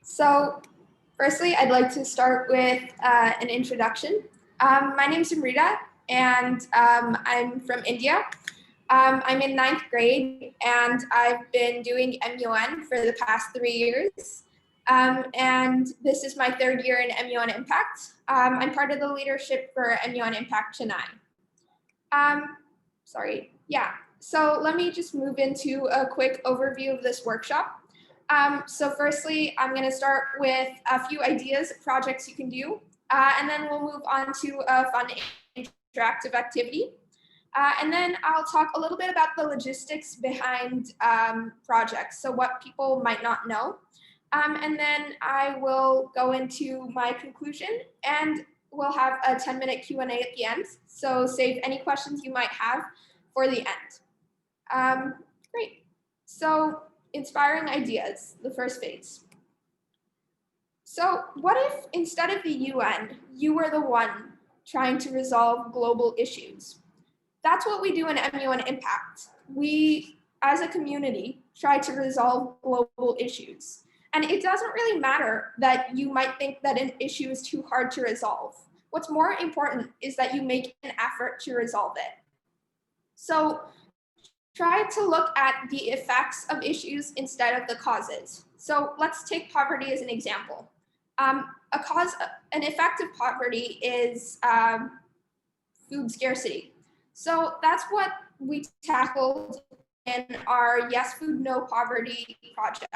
So firstly, I'd like to start with an introduction. My name is Amrita, and I'm from India. I'm in ninth grade, and I've been doing MUN for the past 3 years. And this is my third year in MUN Impact. I'm part of the leadership for MUN Impact Chennai. So let me just move into a quick overview of this workshop. So firstly, I'm going to start with a few ideas of projects you can do, and then we'll move on to a fun interactive activity. And then I'll talk a little bit about the logistics behind projects, so what people might not know. And then I will go into my conclusion, and we'll have a 10-minute Q&A at the end. So save any questions you might have for the end. Great. So inspiring ideas, the first phase. So what if instead of the UN, you were the one trying to resolve global issues? That's what we do in MUN Impact. We, as a community, try to resolve global issues. And it doesn't really matter that you might think that an issue is too hard to resolve. What's more important is that you make an effort to resolve it. So try to look at the effects of issues instead of the causes. So let's take poverty as an example. An effect of poverty is food scarcity. So that's what we tackled in our Yes Food, No Poverty project.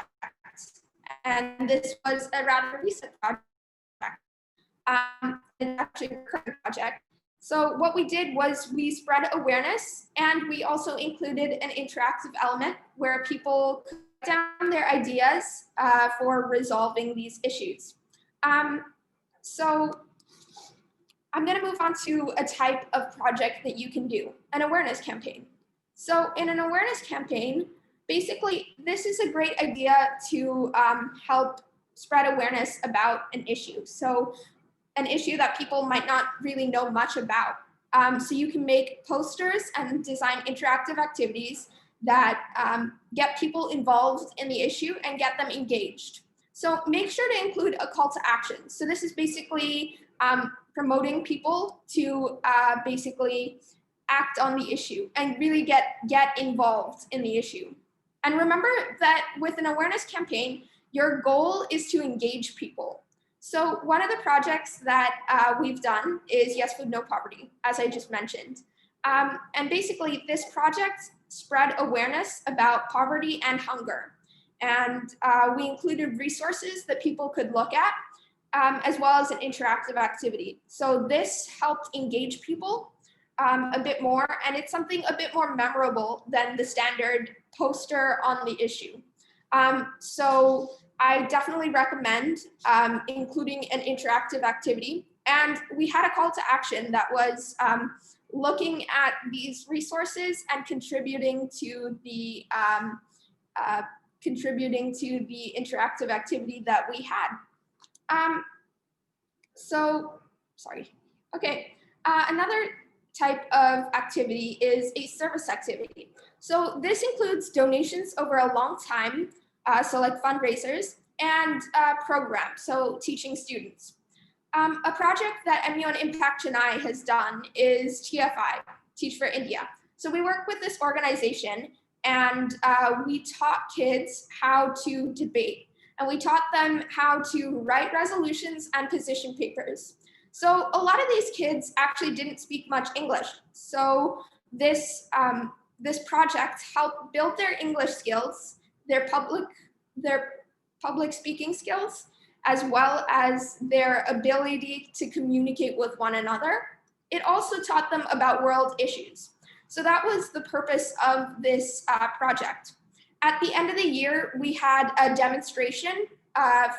And this was a rather recent project. It's actually a current project. So what we did was we spread awareness, and we also included an interactive element where people could write down their ideas for resolving these issues. So I'm going to move on to a type of project that you can do, an awareness campaign. So in an awareness campaign, basically, this is a great idea to help spread awareness about an issue. So an issue that people might not really know much about. So you can make posters and design interactive activities that get people involved in the issue and get them engaged. So make sure to include a call to action. So this is basically promoting people to basically act on the issue and really get involved in the issue. And remember that with an awareness campaign, your goal is to engage people. So one of the projects that we've done is Yes Food, No Poverty, as I just mentioned. And basically, this project spread awareness about poverty and hunger. And we included resources that people could look at, as well as an interactive activity. So this helped engage people a bit more, and it's something a bit more memorable than the standard poster on the issue. So I definitely recommend including an interactive activity. And we had a call to action that was looking at these resources and contributing to the interactive activity that we had. Another type of activity is a service activity. So this includes donations over a long time, so like fundraisers, and programs, so teaching students. A project that MUN Impact Chennai has done is TFI, Teach for India. So we work with this organization, and we taught kids how to debate, and we taught them how to write resolutions and position papers. So a lot of these kids actually didn't speak much English. So this project helped build their English skills, their public speaking skills, as well as their ability to communicate with one another. It also taught them about world issues. So that was the purpose of this project. At the end of the year, we had a demonstration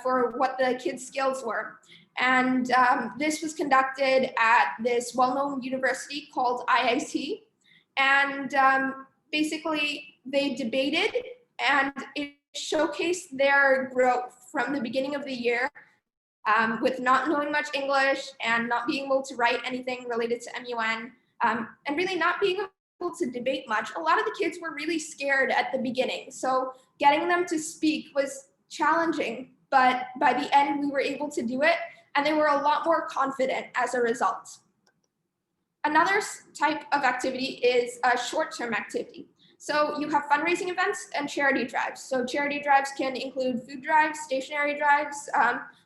for what the kids' skills were. And this was conducted at this well-known university called IIT. And basically, they debated, and it showcased their growth from the beginning of the year with not knowing much English and not being able to write anything related to MUN, and really not being able to debate much. A lot of the kids were really scared at the beginning. So getting them to speak was challenging but by the end we were able to do it, and they were a lot more confident as a result. Another type of activity is a short-term activity. So you have fundraising events and charity drives. So charity drives can include food drives, stationery drives,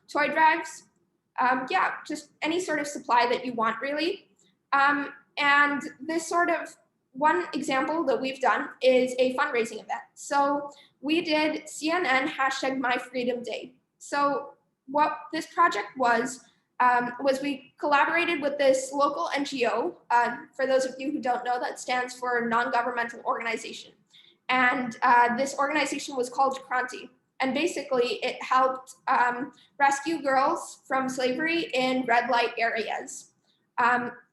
toy drives, yeah, just any sort of supply that you want, really. And this sort of one example that we've done is a fundraising event. So we did CNN #MyFreedomDay. So what this project was we collaborated with this local NGO. For those of you who don't know, that stands for non-governmental organization. And this organization was called Kranti. And basically it helped rescue girls from slavery in red light areas.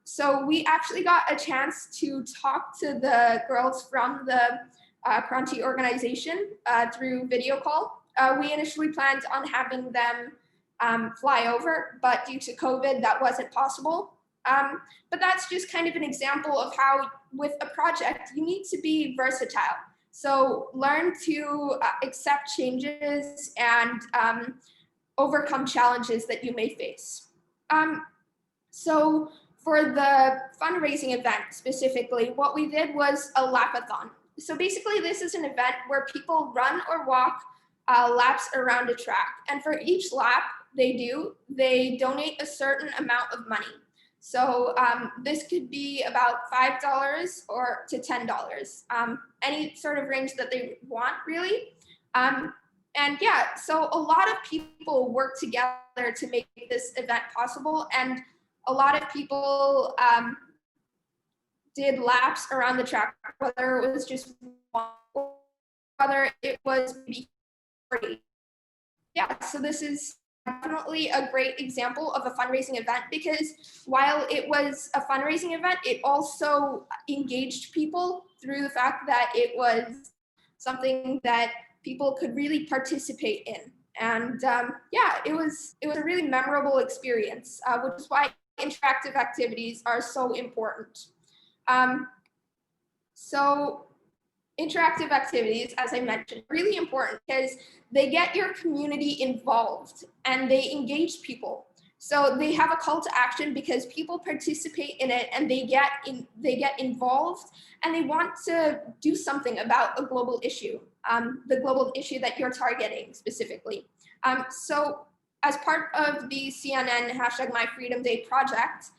So we actually got a chance to talk to the girls from the Kranti organization through video call. We initially planned on having them fly over, but due to COVID, that wasn't possible. But that's just kind of an example of how, with a project, you need to be versatile. So learn to accept changes and overcome challenges that you may face. So for the fundraising event specifically, what we did was a lapathon. So basically this is an event where people run or walk laps around a track. And for each lap they donate a certain amount of money. So this could be about $5 or to $10, any sort of range that they want, really. And yeah, so a lot of people work together to make this event possible, and a lot of people did laps around the track, whether it was just one, whether it was maybe 40. Yeah, so this is definitely a great example of a fundraising event, because while it was a fundraising event, it also engaged people through the fact that it was something that people could really participate in. And yeah, it was a really memorable experience, which is why interactive activities are so important. So interactive activities, as I mentioned, are really important because they get your community involved and they engage people. So they have a call to action because people participate in it and they get involved and they want to do something about a global issue, the global issue that you're targeting specifically. So as part of the CNN #MyFreedomDay project,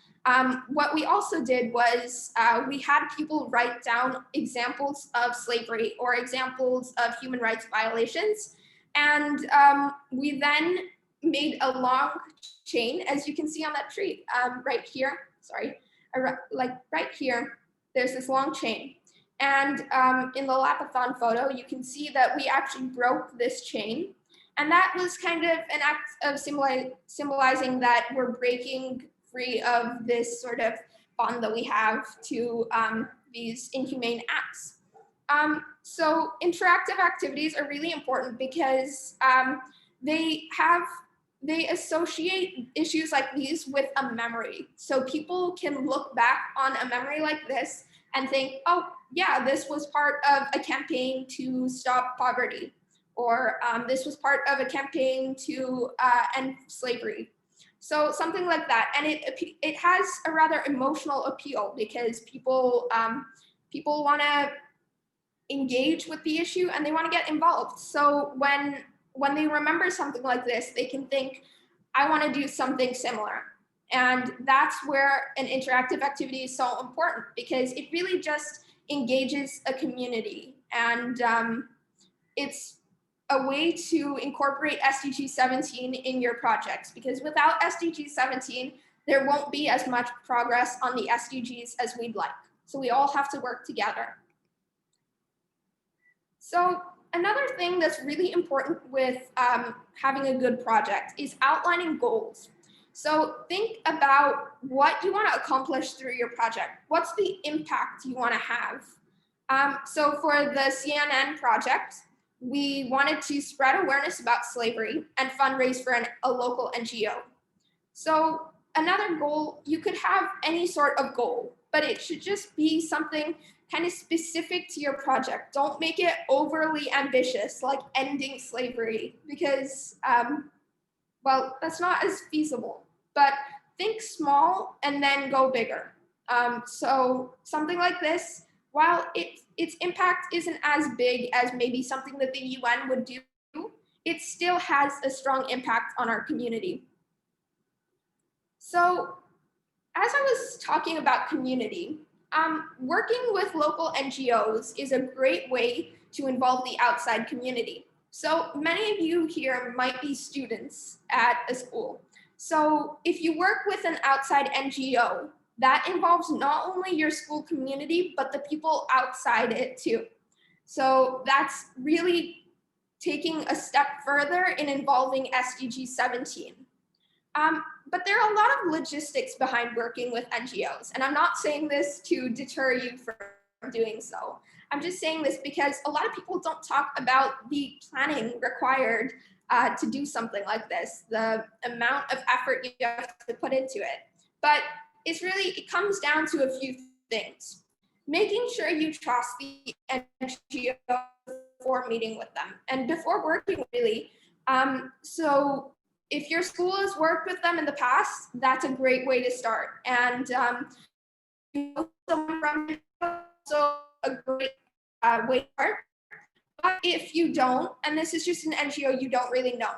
what we also did was we had people write down examples of slavery or examples of human rights violations. And we then made a long chain, as you can see on that tree right here. Sorry, like right here, there's this long chain. And in the lapathon photo, you can see that we actually broke this chain. And that was kind of an act of symbolizing that we're breaking free of this sort of bond that we have to these inhumane acts. So interactive activities are really important because they associate issues like these with a memory. So people can look back on a memory like this and think, oh yeah, this was part of a campaign to stop poverty, or this was part of a campaign to end slavery. So something like that, and it has a rather emotional appeal because people want to engage with the issue and they want to get involved. So when they remember something like this, they can think, I want to do something similar. And that's where an interactive activity is so important, because it really just engages a community, and it's a way to incorporate SDG 17 in your projects, because without SDG 17, there won't be as much progress on the SDGs as we'd like. So we all have to work together. So another thing that's really important with having a good project is outlining goals. So think about what you want to accomplish through your project. What's the impact you want to have? So for the CNN project, we wanted to spread awareness about slavery and fundraise for a local NGO. So another goal, you could have any sort of goal, but it should just be something kind of specific to your project. Don't make it overly ambitious, like ending slavery, because, well, that's not as feasible. But think small and then go bigger. So something like this, while its impact isn't as big as maybe something that the UN would do, it still has a strong impact on our community. So as I was talking about community, working with local NGOs is a great way to involve the outside community. So many of you here might be students at a school. So if you work with an outside NGO, that involves not only your school community, but the people outside it too. So that's really taking a step further in involving SDG 17. But there are a lot of logistics behind working with NGOs, and I'm not saying this to deter you from doing so. I'm just saying this because a lot of people don't talk about the planning required to do something like this, the amount of effort you have to put into it. But it comes down to a few things. Making sure you trust the NGO before meeting with them and before working, really. So if your school has worked with them in the past, that's a great way to start. And someone from it also a great way to start. But if you don't, and this is just an NGO you don't really know,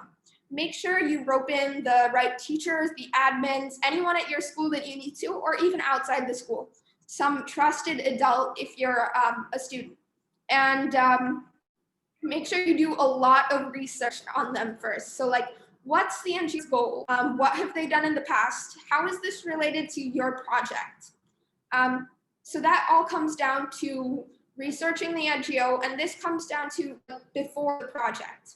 make sure you rope in the right teachers, the admins, anyone at your school that you need to, or even outside the school, some trusted adult if you're a student. And make sure you do a lot of research on them first. So like, what's the NGO's goal? What have they done in the past? How is this related to your project? So that all comes down to researching the NGO, and this comes down to before the project.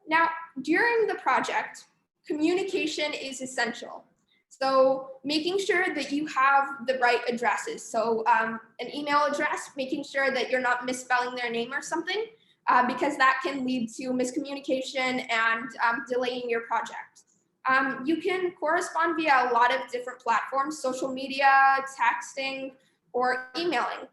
Now, during the project, communication is essential. So making sure that you have the right addresses. So an email address, making sure that you're not misspelling their name or something, because that can lead to miscommunication and delaying your project. You can correspond via a lot of different platforms, social media, texting, or emailing.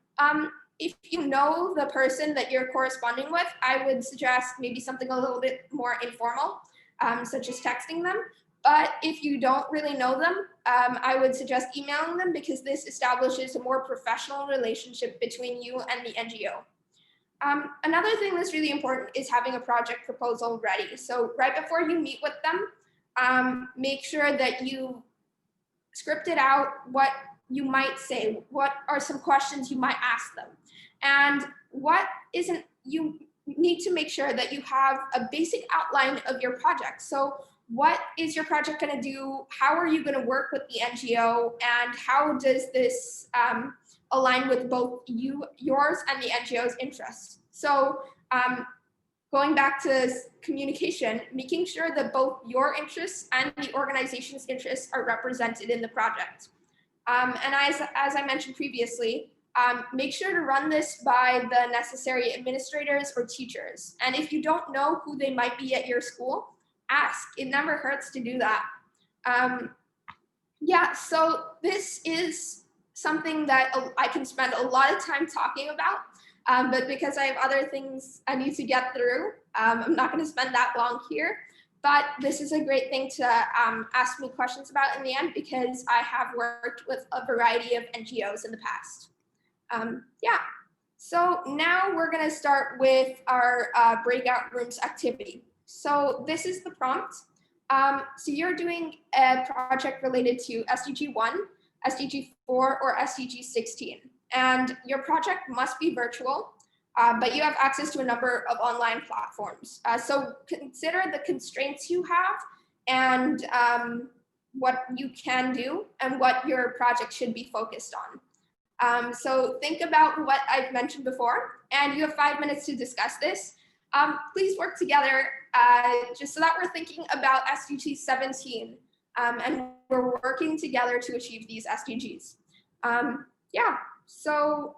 If you know the person that you're corresponding with, I would suggest maybe something a little bit more informal, such as texting them. But if you don't really know them, I would suggest emailing them because this establishes a more professional relationship between you and the NGO. Another thing that's really important is having a project proposal ready. So right before you meet with them, make sure that you script it out, what you might say, what are some questions you might ask them, and you need to make sure that you have a basic outline of your project. So what is your project going to do? How are you going to work with the NGO? And how does this align with both yours and the NGO's interests? So going back to communication, making sure that both your interests and the organization's interests are represented in the project. And as I mentioned previously, make sure to run this by the necessary administrators or teachers. And if you don't know who they might be at your school, ask. It never hurts to do that. Yeah, so this is something that I can spend a lot of time talking about, but because I have other things I need to get through, I'm not going to spend that long here. But this is a great thing to ask me questions about in the end because I have worked with a variety of NGOs in the past. Yeah, so now we're going to start with our breakout rooms activity. So this is the prompt. So you're doing a project related to SDG 1, SDG 4, or SDG 16. And your project must be virtual, but you have access to a number of online platforms. So consider the constraints you have and what you can do and what your project should be focused on. So think about what I've mentioned before, and you have 5 minutes to discuss this. Please work together just so that we're thinking about SDG 17 and we're working together to achieve these SDGs. Yeah, so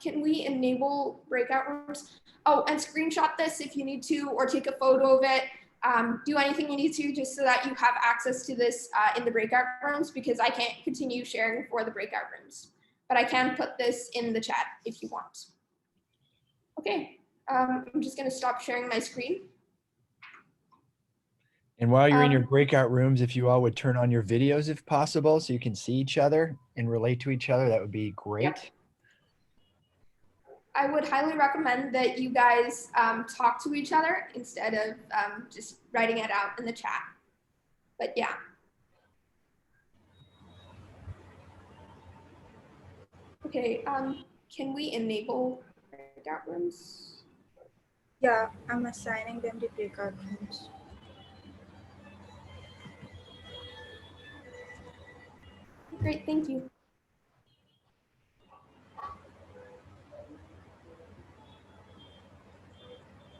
can we enable breakout rooms? Oh, and screenshot this if you need to, or take a photo of it. Do anything you need to just so that you have access to this in the breakout rooms because I can't continue sharing for the breakout rooms. but I can put this in the chat if you want. Okay, I'm just gonna stop sharing my screen. And while you're in your breakout rooms, if you all would turn on your videos if possible, so you can see each other and relate to each other, that would be great. Yep. I would highly recommend that you guys talk to each other instead of just writing it out in the chat. But yeah. Okay, can we enable breakout rooms? Yeah, I'm assigning them to breakout rooms. Great, thank you.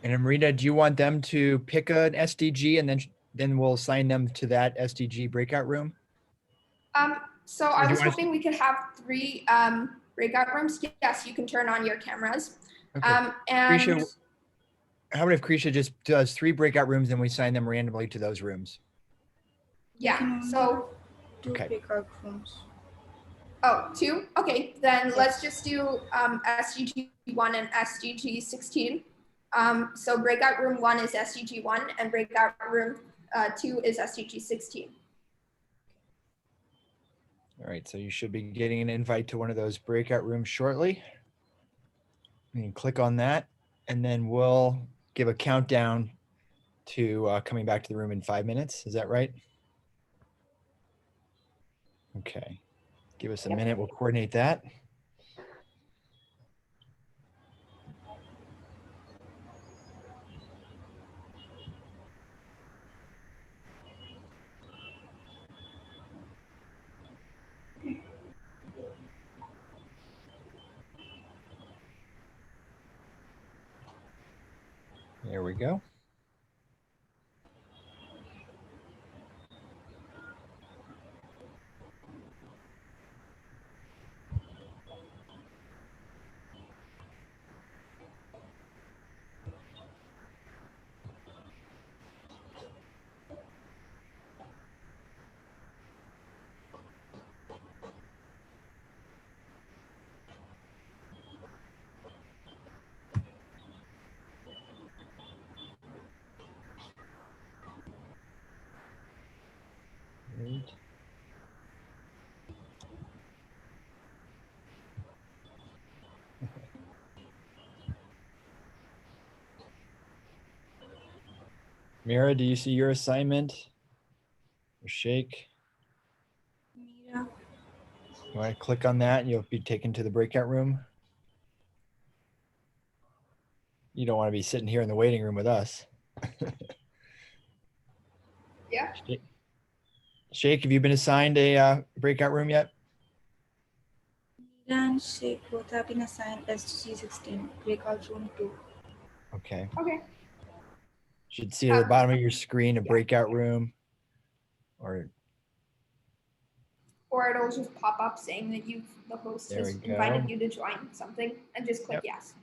And Amrita, do you want them to pick an SDG and then we'll assign them to that SDG breakout room? So I was hoping we could have 3 breakout rooms. Yes, you can turn on your cameras. Okay. And Krisha, how about if Krisha just does 3 breakout rooms and we assign them randomly to those rooms? Yeah, so 2 breakout rooms. Oh, 2? Okay, then let's just do SDG 1 and SDG 16. So breakout room 1 is SDG 1 and breakout room 2 is SDG 16. All right, so you should be getting an invite to one of those breakout rooms shortly. You can click on that, and then we'll give a countdown to coming back to the room in 5 minutes. Is that right? Okay, give us a minute. We'll coordinate that. There we go. Great. Mira, do you see your assignment? Or Shake? Yeah. You want to click on that and you'll be taken to the breakout room? You don't want to be sitting here in the waiting room with us. Yeah. Shake, have you been assigned a breakout room yet? Mira and Shake both have been assigned SDG 16, breakout room 2. Okay. Okay. Should see at the bottom of your screen a breakout room, or it'll just pop up saying that the host has invited you to join something, and just click yes.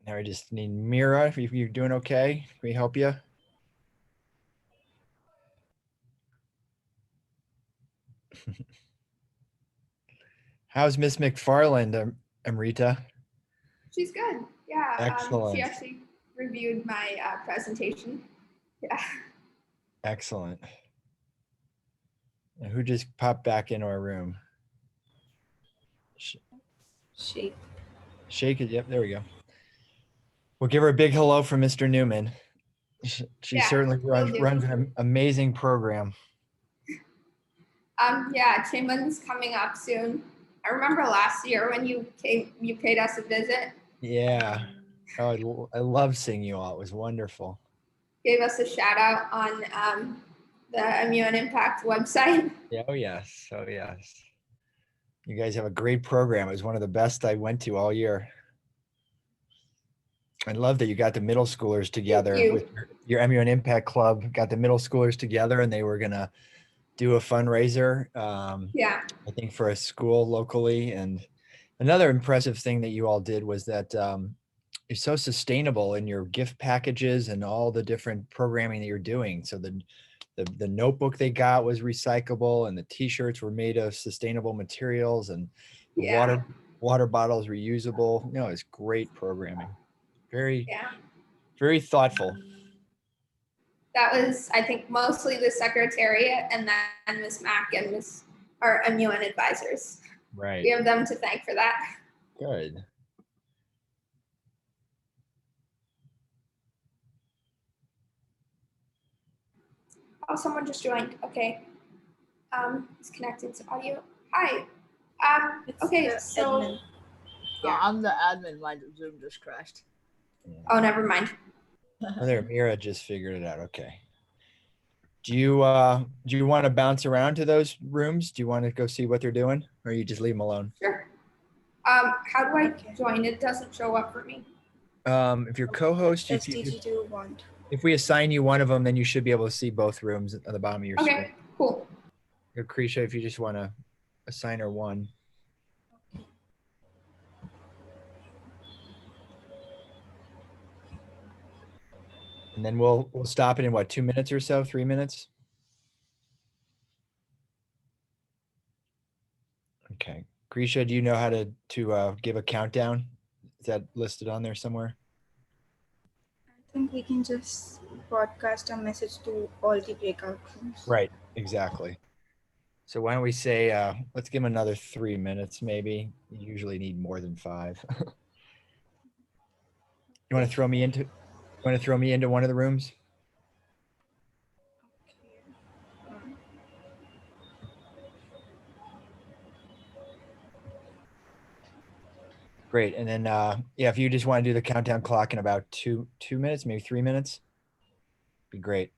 Now I just need Mira. If you're doing okay, can we help you? How's Miss McFarland, Amrita? She's good. Yeah. Excellent. She actually reviewed my presentation. Yeah. Excellent. And who just popped back into our room? Shake. Shake it. Yep, there we go. We'll give her a big hello from Mr. Newman. She certainly runs an amazing program. Yeah, Timon's coming up soon. I remember last year when you paid us a visit. Yeah. Oh, I love seeing you all. It was wonderful. Gave us a shout out on the Immune Impact website. Yeah, oh yes. Oh yes. You guys have a great program. It was one of the best I went to all year. I love that you got the middle schoolers together with your Immune Impact Club, got the middle schoolers together and they were going to do a fundraiser. Yeah. I think for a school locally. And another impressive thing that you all did was that you're so sustainable in your gift packages and all the different programming that you're doing. So the the notebook they got was recyclable, and the t-shirts were made of sustainable materials, and the Yeah. water bottles reusable. No, it's great programming. Very, Yeah. very thoughtful. That was, I think, mostly the secretariat and then Miss Mack and our MUN advisors. Right. We have them to thank for that. Good. Oh, someone just joined. Okay. It's connected to audio. Hi. It's Okay, the so admin. Yeah. I'm the admin. My Zoom just crashed. oh, never mind. Oh, there, Mira just figured it out. Okay. Do you want to bounce around to those rooms? Do you want to go see what they're doing, or you just leave them alone? Sure. How do I Okay. join? It doesn't show up for me. If your co-host, SDG do want. if we assign you one of them, then you should be able to see both rooms at the bottom of your screen. Okay, cool. Krisha, if you just want to assign her one. And then we'll stop it in what, 2 minutes or so, 3 minutes? Okay. Grisha, do you know how to give a countdown? Is that listed on there somewhere? I think we can just broadcast a message to all the breakout rooms. Right, exactly. So why don't we say, let's give him another 3 minutes, maybe. You usually need more than 5. You want to throw me into one of the rooms? Great. And then, yeah, if you just want to do the countdown clock in about 2 minutes, maybe 3 minutes, be great.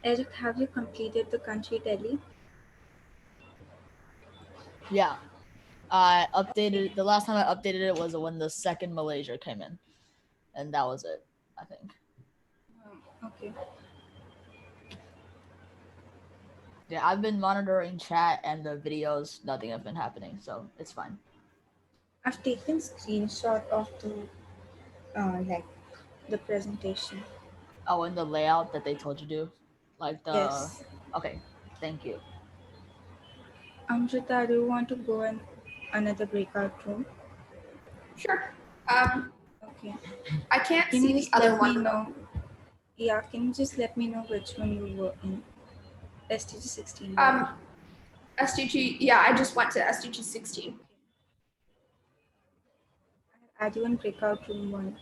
Eric, have you completed the country tally? Yeah. I updated the last time I updated it was when the second Malaysia came in. And that was it, I think. Okay. Yeah, I've been monitoring chat and the videos, nothing has been happening, so it's fine. I've taken screenshot of the presentation. Oh, and the layout that they told you to? Like the Yes. Okay, thank you. Amrita, do you want to go in another breakout room? Sure. Okay. I can't Can see you the just other let me one. know? Yeah, can you just let me know which one you were in? STG 16. right? SDG. Yeah, I just went to SDG 16. I'll add you in breakout room 1.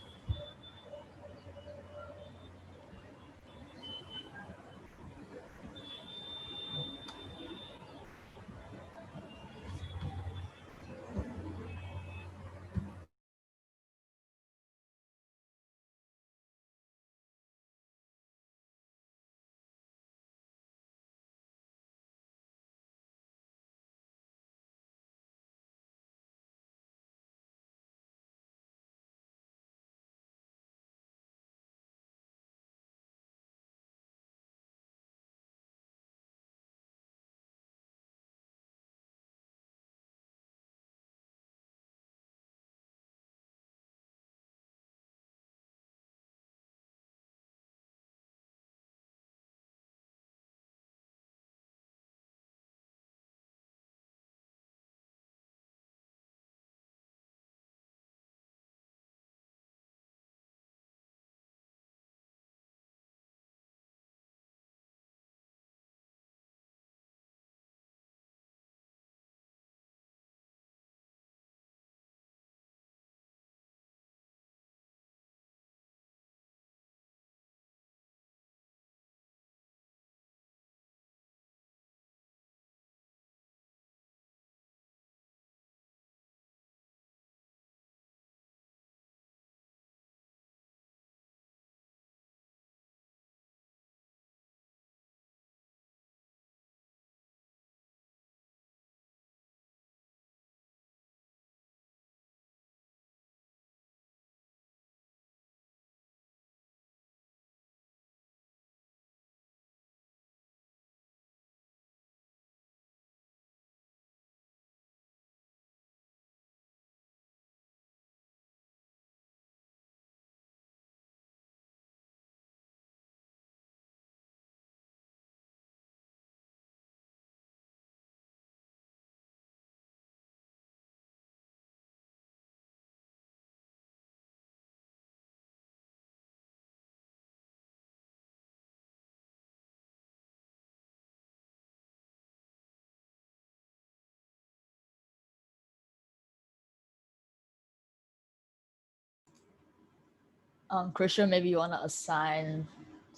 Christian, maybe you want to assign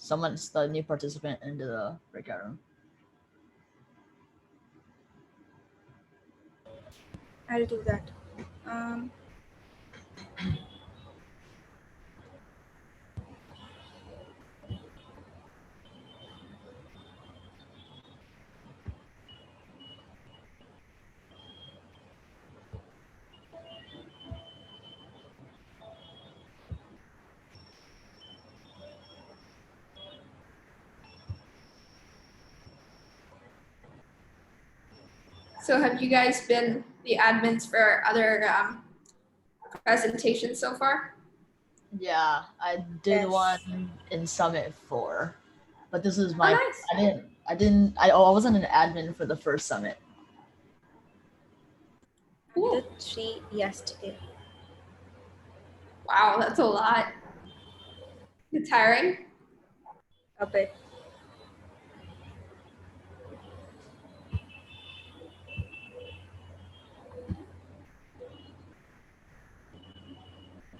the new participant into the breakout room. I'll do that. So have you guys been the admins for other presentations so far? Yeah, I did Yes. one in Summit 4, but this is Oh, my. nice. I wasn't an admin for the first Summit. I Cool. did 3 yesterday. Wow, that's a lot. It's tiring. A bit.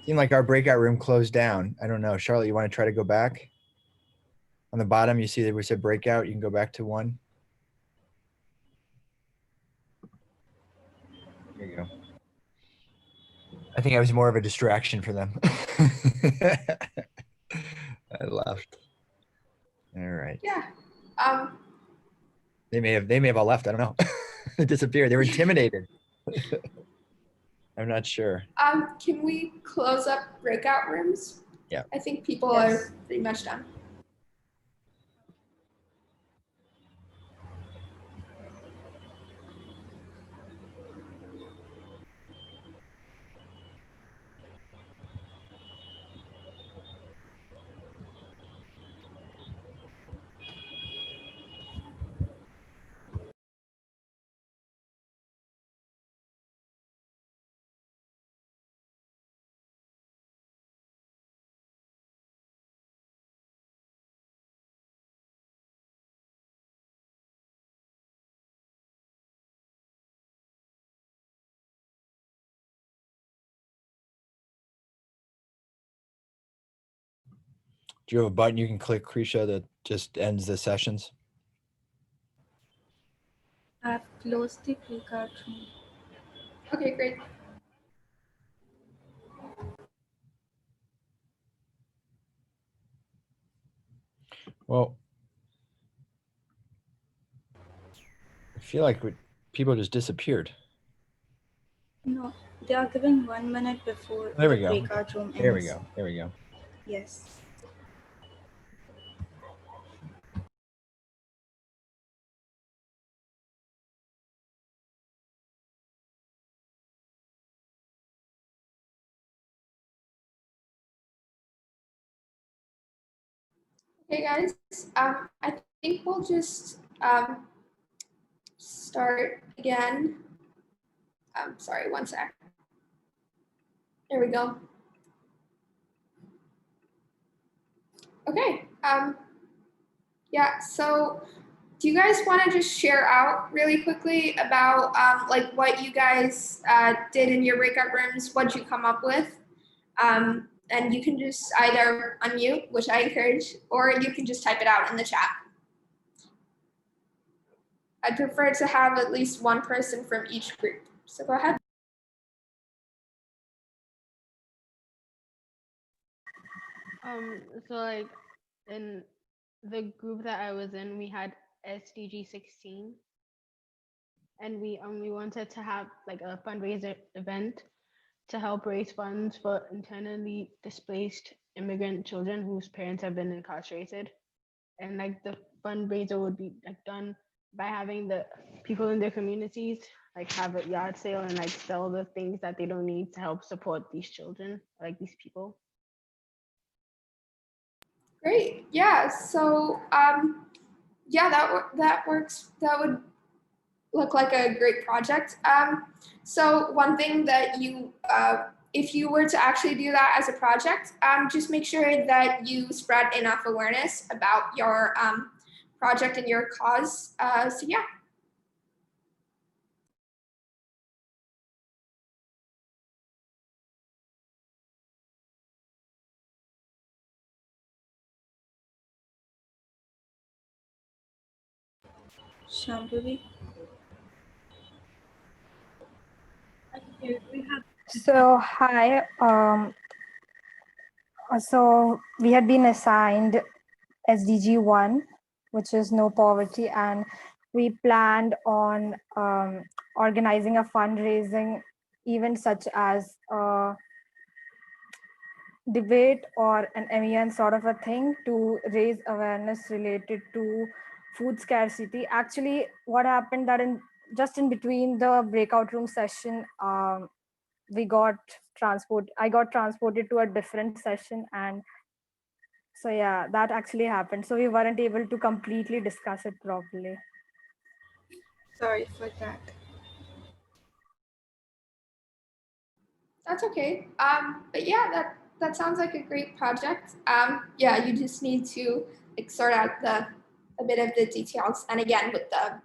Seemed like our breakout room closed down. I don't know. Charlotte, you want to try to go back? On the bottom, you see that we said breakout. You can go back to 1. There you go. I think I was more of a distraction for them. I left. All right. Yeah. They may have all left. I don't know. They disappeared. They were intimidated. I'm not sure. Can we close up breakout rooms? Yeah. I think people Yes. are pretty much done. Do you have a button you can click, Krisha, that just ends the sessions? I've closed the breakout room. Okay, great. Well, I feel like people just disappeared. No, they are giving 1 minute before There we the go. breakout room ends. There we go. There we go. Yes. Okay, guys. I think we'll just start again. Sorry, one sec. There we go. Okay. Yeah. So, do you guys want to just share out really quickly about like what you guys did in your breakout rooms? What'd you come up with? And you can just either unmute, which I encourage, or you can just type it out in the chat. I'd prefer to have at least one person from each group. So go ahead. So like in the group that I was in, we had SDG 16, and we wanted to have like a fundraiser event to help raise funds for internally displaced immigrant children whose parents have been incarcerated. And like the fundraiser would be like done by having the people in their communities like have a yard sale and like sell the things that they don't need to help support these children, like these people. Great. Yeah. So yeah, that works. That would look like a great project. So one thing that you, if you were to actually do that as a project, just make sure that you spread enough awareness about your project and your cause. So yeah. Shambhavi. So, hi. So we had been assigned SDG 1, which is no poverty, and we planned on organizing a fundraising event such as a debate or an MEN sort of a thing to raise awareness related to food scarcity. Actually, what happened that in between the breakout room session, we got I got transported to a different session, and so yeah, that actually happened. So we weren't able to completely discuss it properly. Sorry for that. That's okay. But yeah, that sounds like a great project. Yeah, you just need to like sort out a bit of the details, and again with the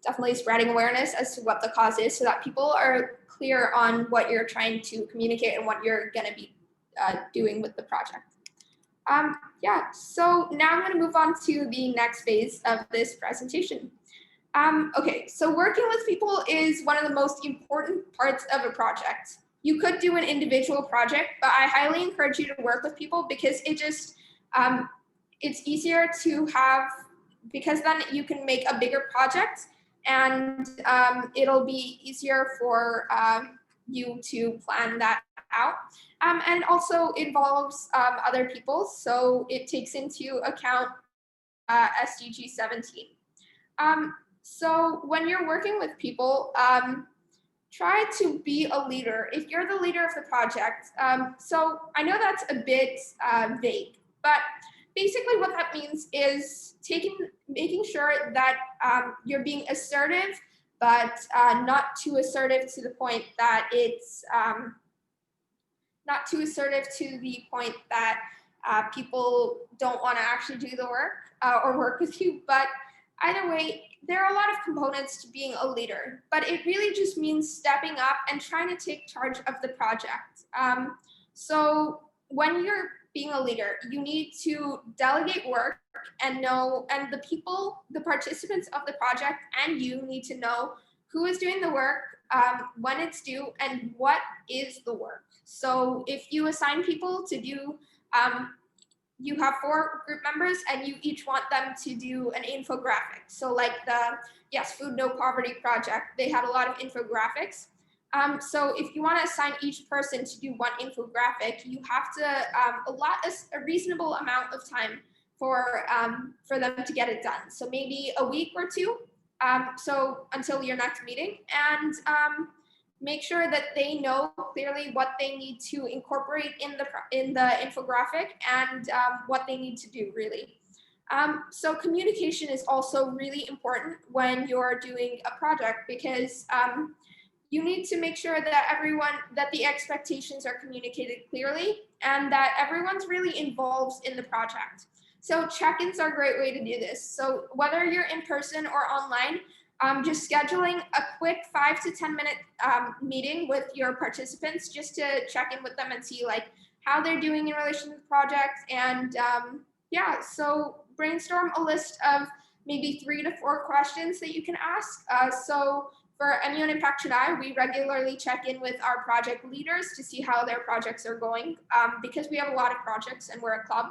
definitely spreading awareness as to what the cause is, so that people are clear on what you're trying to communicate and what you're going to be doing with the project. Yeah, so now I'm going to move on to the next phase of this presentation. Okay, so working with people is one of the most important parts of a project. You could do an individual project, but I highly encourage you to work with people because it just, it's easier to have, because then you can make a bigger project and it'll be easier for you to plan that out. And also involves other people, so it takes into account SDG 17. So when you're working with people, try to be a leader. If you're the leader of the project, so I know that's a bit vague, but basically what that means is making sure that you're being assertive, but not too assertive to the point that it's not too assertive to the point that people don't want to actually do the work or work with you. But either way, there are a lot of components to being a leader, but it really just means stepping up and trying to take charge of the project. So when you're being a leader, you need to delegate work and the participants of the project and you need to know who is doing the work, when it's due, and what is the work. So if you assign people to do, you have 4 group members and you each want them to do an infographic. So like the Yes Food No Poverty project, they had a lot of infographics. So if you want to assign each person to do one infographic, you have to allot a reasonable amount of time for them to get it done. So maybe a week or 2, so until your next meeting, and make sure that they know clearly what they need to incorporate in the infographic and what they need to do really. So communication is also really important when you're doing a project because you need to make sure that the expectations are communicated clearly and that everyone's really involved in the project. So check-ins are a great way to do this. So whether you're in person or online, just scheduling a quick 5 to 10 minute meeting with your participants just to check in with them and see like how they're doing in relation to the project. And yeah, so brainstorm a list of maybe 3 to 4 questions that you can ask. So for Immune Impact Chennai, we regularly check in with our project leaders to see how their projects are going because we have a lot of projects and we're a club.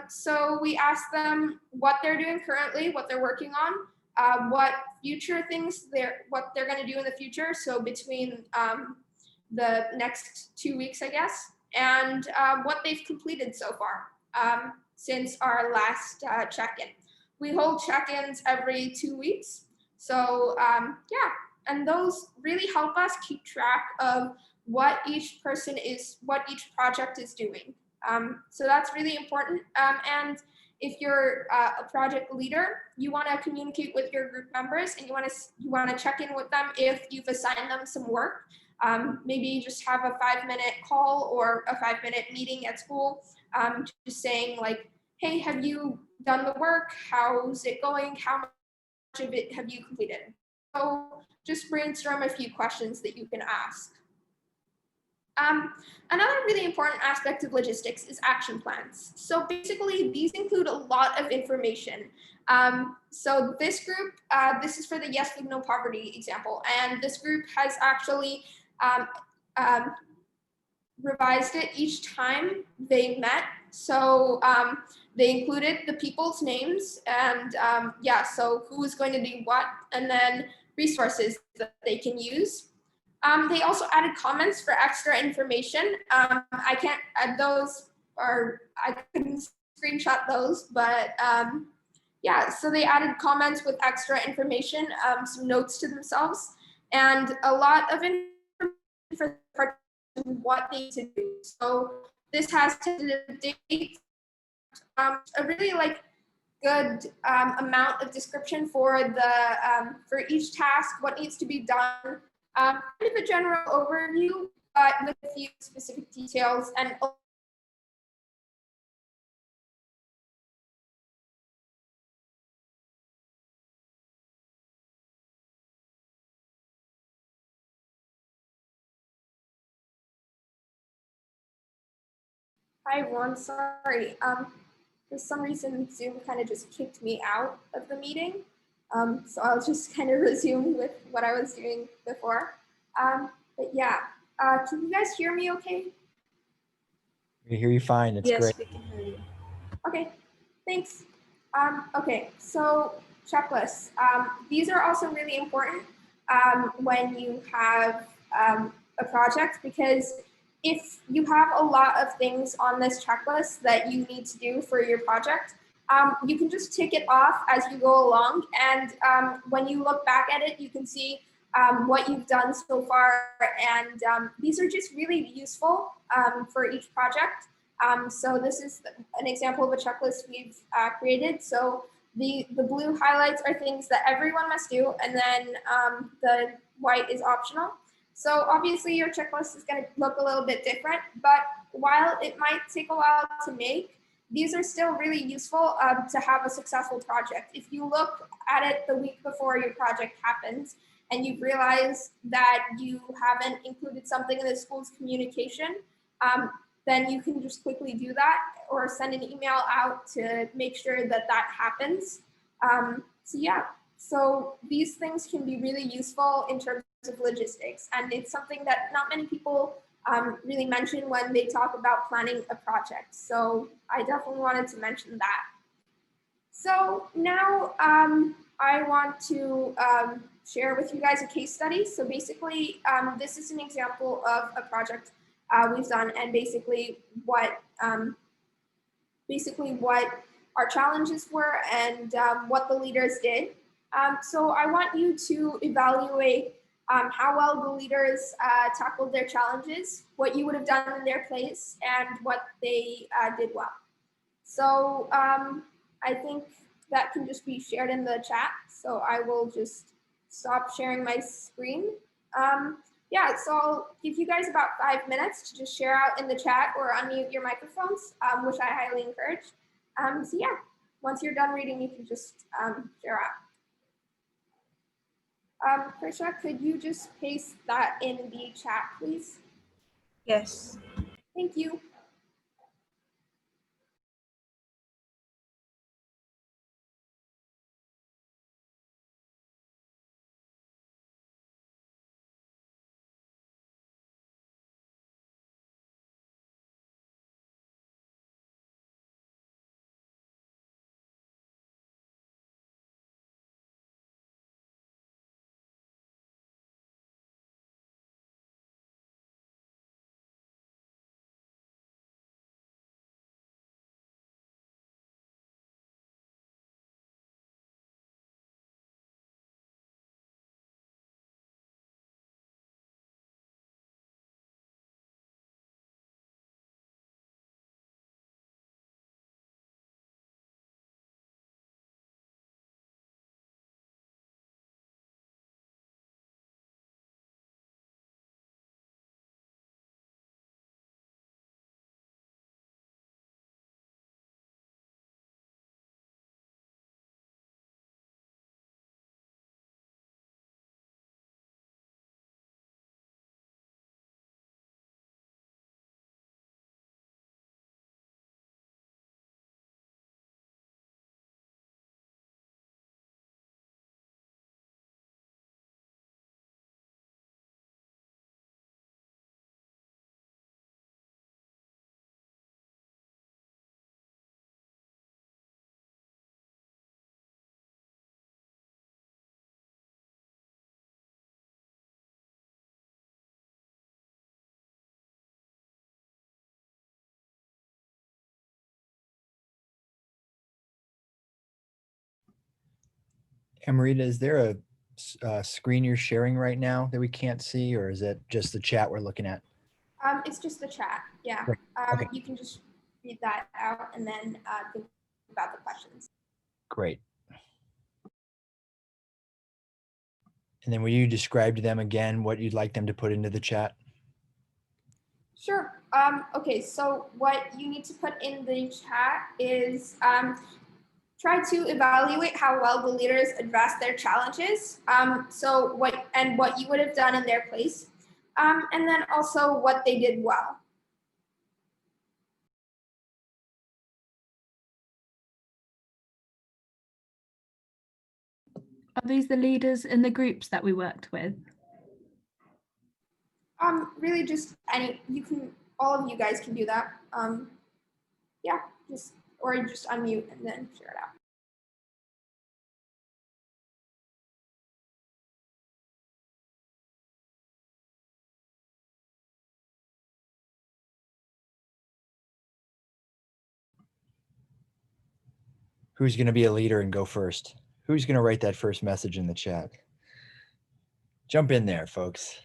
So we ask them what they're doing currently, what they're working on, what future things what they're going to do in the future. So between the next 2 weeks, I guess, and what they've completed so far since our last check-in. We hold check-ins every 2 weeks. So yeah, and those really help us keep track of what each project is doing. So that's really important. And if you're a project leader, you want to communicate with your group members and you want to check in with them if you've assigned them some work. Maybe just have a 5-minute call or a 5-minute meeting at school, just saying like, hey, have you done the work? How's it going? How much of it have you completed? So just brainstorm a few questions that you can ask. Another really important aspect of logistics is action plans. So basically, these include a lot of information. So this group, this is for the Yes Food No Poverty example, and this group has actually um, um, revised it each time they met. So they included the people's names and yeah, so who is going to do what, and then resources that they can use. They also added comments for extra information. I can't add those, or I couldn't screenshot those, but yeah, so they added comments with extra information, some notes to themselves, and a lot of information for what they need to do. So this has tentative dates, a really like good amount of description for the for each task, what needs to be done, kind of a general overview, but with a few specific details and hi everyone, sorry. For some reason, Zoom kind of just kicked me out of the meeting. So I'll just kind of resume with what I was doing before. But yeah, can you guys hear me okay? We hear you fine. It's Yes, great. we can hear you. Okay, thanks. Okay, so checklists. These are also really important when you have a project, because if you have a lot of things on this checklist that you need to do for your project, you can just tick it off as you go along. And when you look back at it, you can see what you've done so far. And these are just really useful for each project. So this is an example of a checklist we've created. So the blue highlights are things that everyone must do, and then the white is optional. So obviously your checklist is going to look a little bit different, but while it might take a while to make, these are still really useful to have a successful project. If you look at it the week before your project happens and you realize that you haven't included something in the school's communication, then you can just quickly do that or send an email out to make sure that that happens. So yeah, so these things can be really useful in terms of logistics, and it's something that not many people really mention when they talk about planning a project. So I definitely wanted to mention that. So now I want to share with you guys a case study. So basically, this is an example of a project we've done, and basically what our challenges were and what the leaders did. So I want you to evaluate how well the leaders tackled their challenges, what you would have done in their place, and what they did well. So I think that can just be shared in the chat. So I will just stop sharing my screen. Yeah, so I'll give you guys about 5 minutes to just share out in the chat or unmute your microphones, which I highly encourage. So yeah, once you're done reading, you can just share out. Krisha, could you just paste that in the chat, please? Yes. Thank you. Amrita, is there a screen you're sharing right now that we can't see, or is it just the chat we're looking at? It's just the chat. Yeah. Great. Okay. You can just read that out and then think about the questions. Great. And then will you describe to them again what you'd like them to put into the chat? Sure. Okay, so what you need to put in the chat is try to evaluate how well the leaders address their challenges. So what you would have done in their place, and then also what they did well. Are these the leaders in the groups that we worked with? Really just all of you guys can do that. Yeah, or just unmute and then share it out. Who's going to be a leader and go first? Who's going to write that first message in the chat? Jump in there, folks.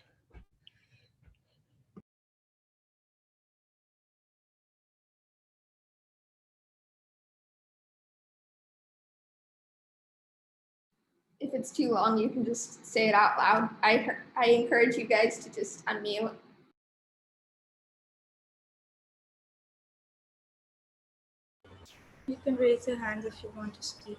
If it's too long, you can just say it out loud. I encourage you guys to just unmute. You can raise your hand if you want to speak.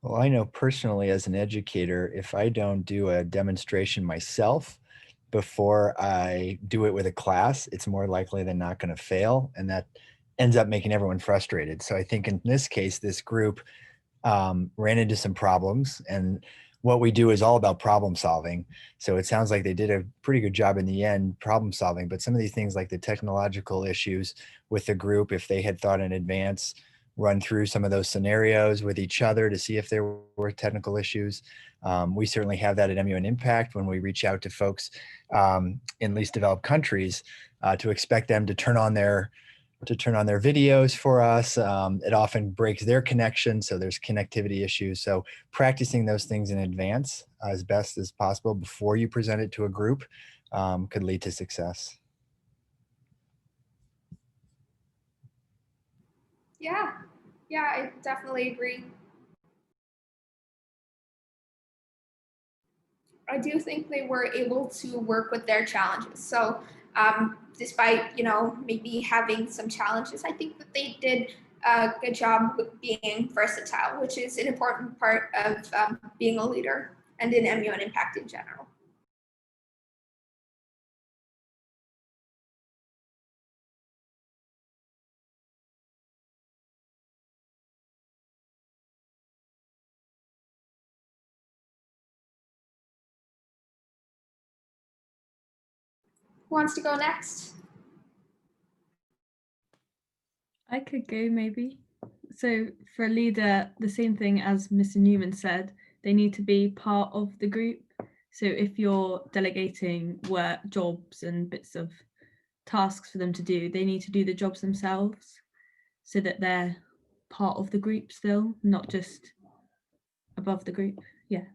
Well, I know personally as an educator, if I don't do a demonstration myself before I do it with a class, it's more likely than not going to fail. And that ends up making everyone frustrated. So I think in this case, this group ran into some problems, and what we do is all about problem solving. So it sounds like they did a pretty good job in the end problem solving, but some of these things like the technological issues with the group, if they had thought in advance, run through some of those scenarios with each other to see if there were technical issues. We certainly have that at MUN Impact when we reach out to folks in least developed countries to expect them to turn on their videos for us. It often breaks their connection, so there's connectivity issues. So practicing those things in advance as best as possible before you present it to a group could lead to success. Yeah, I definitely agree. I do think they were able to work with their challenges. So despite, maybe having some challenges, I think that they did a good job with being versatile, which is an important part of being a leader and in MUN Impact in general. Who wants to go next? I could go maybe. So for a leader, the same thing as Mr. Newman said, they need to be part of the group. So if you're delegating work, jobs and bits of tasks for them to do, they need to do the jobs themselves so that they're part of the group still, not just above the group. Yeah.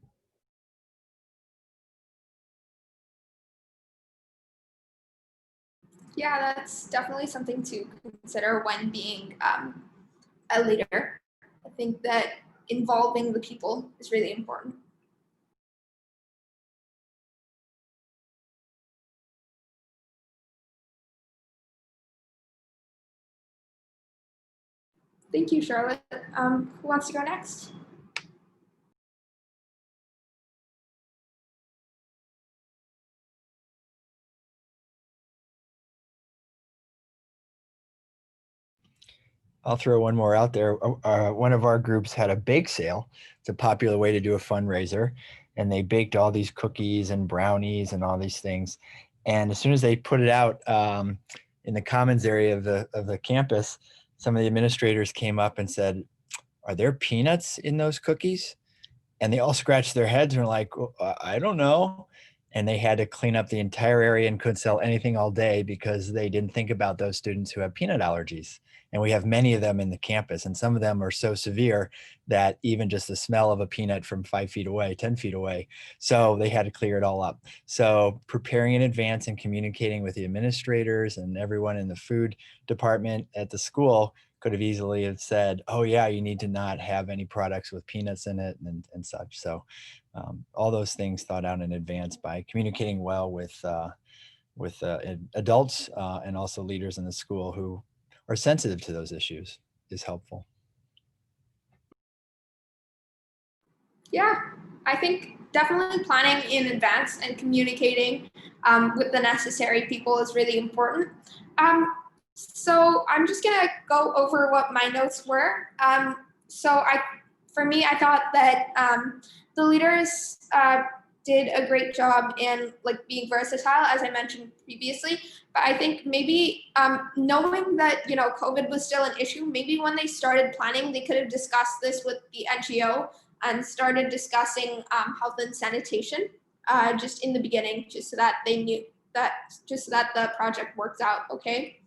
Yeah, that's definitely something to consider when being a leader. I think that involving the people is really important. Thank you, Charlotte. Who wants to go next? I'll throw one more out there. One of our groups had a bake sale. It's a popular way to do a fundraiser. And they baked all these cookies and brownies and all these things. And as soon as they put it out in the commons area of the campus, some of the administrators came up and said, "Are there peanuts in those cookies?" And they all scratched their heads and were like, "Well, I don't know." And they had to clean up the entire area and couldn't sell anything all day because they didn't think about those students who have peanut allergies. And we have many of them in the campus, and some of them are so severe that even just the smell of a peanut from 5 feet away, 10 feet away. So they had to clear it all up. So preparing in advance and communicating with the administrators and everyone in the food department at the school could have easily have said, "Oh yeah, you need to not have any products with peanuts in it," and such. So all those things thought out in advance by communicating well with adults and also leaders in the school who are sensitive to those issues is helpful. Yeah, I think definitely planning in advance and communicating with the necessary people is really important. So I'm just gonna go over what my notes were. For me, I thought that the leaders did a great job in like being versatile, as I mentioned previously. But I think maybe knowing that COVID was still an issue, maybe when they started planning, they could have discussed this with the NGO and started discussing health and sanitation just in the beginning, just so that they knew that, just so that the project works out okay,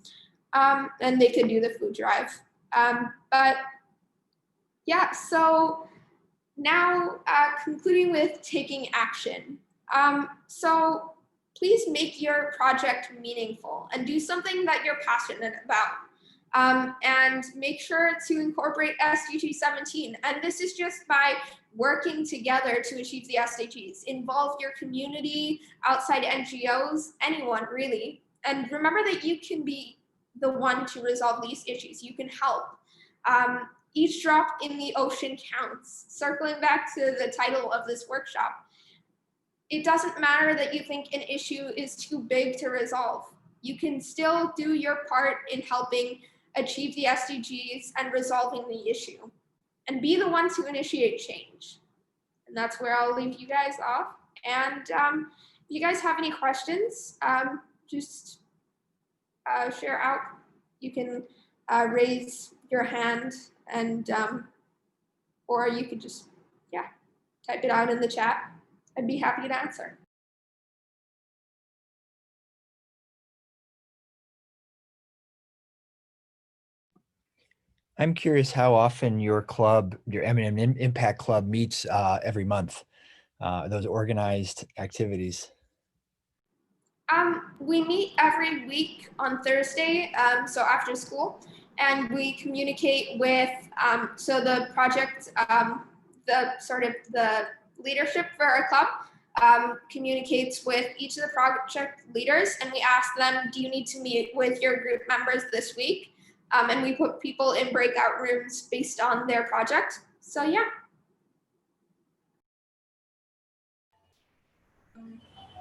and they could do the food drive. But yeah, so now concluding with taking action. So please make your project meaningful and do something that you're passionate about. And make sure to incorporate SDG 17. And this is just by working together to achieve the SDGs. Involve your community, outside NGOs, anyone really. And remember that you can be the one to resolve these issues. You can help. Each drop in the ocean counts. Circling back to the title of this workshop, it doesn't matter that you think an issue is too big to resolve. You can still do your part in helping achieve the SDGs and resolving the issue, and be the one to initiate change. And that's where I'll leave you guys off. And if you guys have any questions, just share out. You can raise your hand, and or you could just type it out in the chat. I'd be happy to answer. I'm curious how often your club, your M&M Impact Club, meets every month. Those organized activities. We meet every week on Thursday, so after school, and we communicate with so the project, the leadership for our club communicates with each of the project leaders, and we ask them, do you need to meet with your group members this week? And we put people in breakout rooms based on their project. So yeah.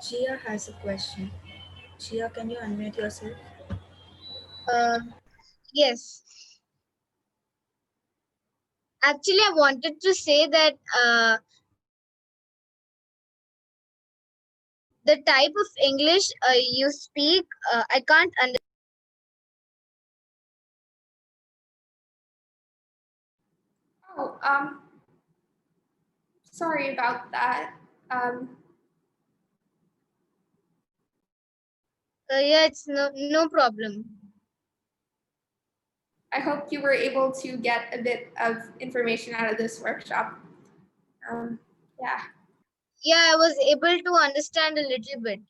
Gia has a question. Gia, can you unmute yourself? Yes. Actually, I wanted to say that the type of English you speak, I can't understand. Oh, sorry about that. Yeah, it's no problem. I hope you were able to get a bit of information out of this workshop. Yeah. Yeah, I was able to understand a little bit.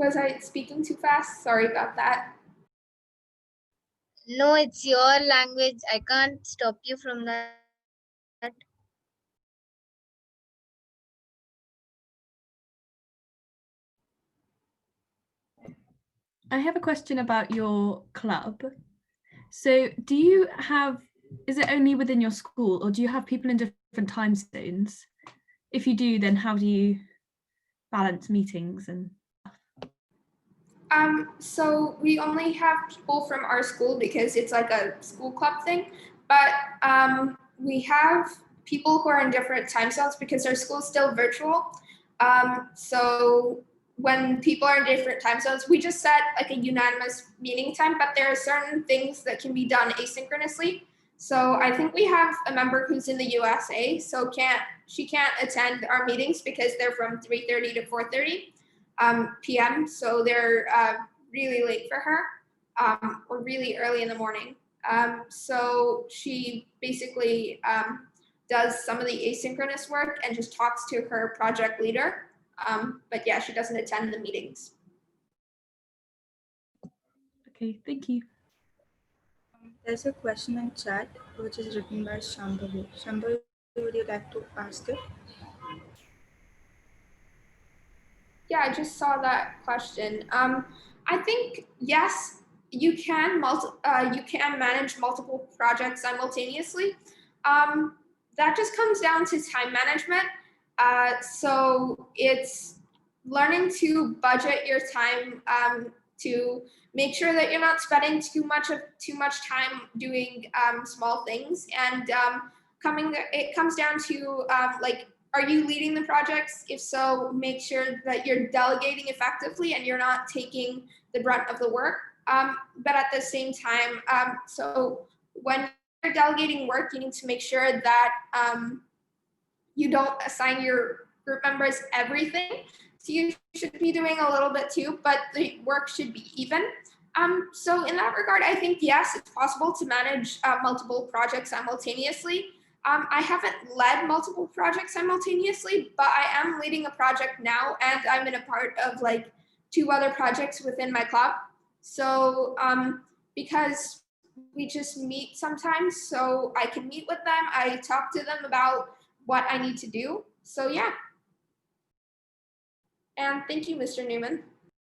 Was I speaking too fast? Sorry about that. No, it's your language. I can't stop you from that. I have a question about your club. So do you have, is it only within your school, or do you have people in different time zones? If you do, then how do you balance meetings and So we only have people from our school because it's like a school club thing, but we have people who are in different time zones because our school is still virtual. So when people are in different time zones, we just set like a unanimous meeting time, but there are certain things that can be done asynchronously. So I think we have a member who's in the USA, so she can't attend our meetings because they're from 3:30 to 4:30 p.m. So they're really late for her, or really early in the morning. So she basically does some of the asynchronous work and just talks to her project leader. But yeah, she doesn't attend the meetings. Okay, thank you. There's a question in chat which is written by Shambhavu. Shambhavu, would you like to ask it? Yeah, I just saw that question. I think yes, you can manage multiple projects simultaneously. That just comes down to time management. So it's learning to budget your time to make sure that you're not spending too much time doing small things, and it comes down to like, are you leading the projects? If so, make sure that you're delegating effectively and you're not taking the brunt of the work. But at the same time, so when you're delegating work, you need to make sure that you don't assign your group members everything. So you should be doing a little bit too, but the work should be even. So in that regard, I think, yes, it's possible to manage multiple projects simultaneously. I haven't led multiple projects simultaneously, but I am leading a project now, and I'm in a part of like 2 other projects within my club. So because we just meet sometimes, so I can meet with them, I talk to them about what I need to do. So yeah. And thank you, Mr. Newman.